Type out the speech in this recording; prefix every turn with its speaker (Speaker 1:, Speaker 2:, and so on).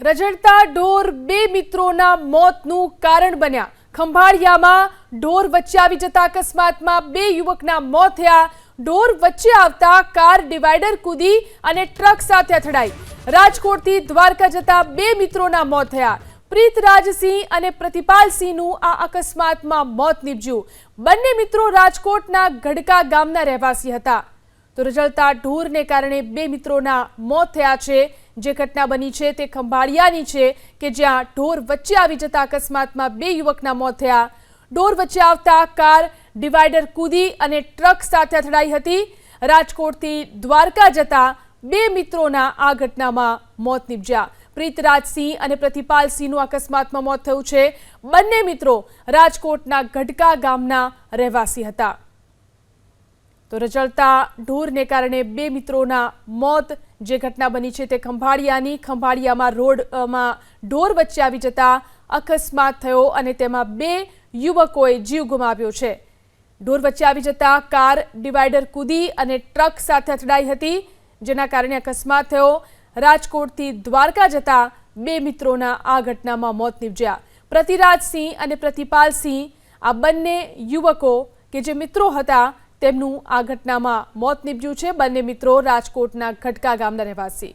Speaker 1: રઝળતા ઢોર બે મિત્રોના મોતનું કારણ બન્યા। ખંભાળિયામાં ઢોર વચ્ચે આવી જતા અકસ્માતમાં બે યુવકના મોત થયા। ઢોર વચ્ચે આવતા કાર ડિવાઈડર કૂદી અને ટ્રક સાથે અથડાઈ। રાજકોટથી દ્વારકા જતા બે મિત્રોના મોત થયા। પ્રીતરાજસિંહ અને પ્રતિપાલસિંહનું આ અકસ્માતમાં મોત નીપજ્યું। બંને મિત્રો રાજકોટના ગઢકા ગામના રહેવાસી હતા। તો રઝળતા ઢોરને કારણે બે મિત્રોના મોત થયા છે। જે ઘટના બની છે તે ખંભાળિયાની છે કે જ્યાં ઢોર વચ્ચે આવી જતા અકસ્માતમાં બે યુવકના મોત થયા। ઢોર વચ્ચે આવતા કાર ડિવાઈડર કૂદી અને ટ્રક સાથે અથડાઈ હતી। રાજકોટથી દ્વારકા જતા બે મિત્રોના આ ઘટનામાં મોત નીપજ્યા। પ્રીતરાજસિંહ અને પ્રતિપાલસિંહનું અકસ્માતમાં મોત થયું છે। બંને મિત્રો રાજકોટના ગઢકા ગામના રહેવાસી હતા। તો રઝળતા ઢોરને કારણે બે મિત્રોના મોત જે ઘટના બની છે તે ખંભાળિયામાં રોડમાં ઢોર વચ્ચે આવી જતા અકસ્માત થયો અને તેમાં બે યુવકોએ જીવ ગુમાવ્યો છે। ઢોર વચ્ચે આવી જતા કાર ડિવાઈડર કૂદી અને ટ્રક સાથે અથડાઈ હતી, જેના કારણે અકસ્માત થયો। રાજકોટથી દ્વારકા જતા બે મિત્રોના આ ઘટનામાં મોત નીપજ્યા। પ્રતિરાજસિંહ અને પ્રતિપાલસિંહ આ બંને યુવકો કે જે મિત્રો હતા તેમનું આ ઘટનામાં મોત નીપજ્યું છે। બંને મિત્રો રાજકોટના ગઢકા ગામના રહેવાસી।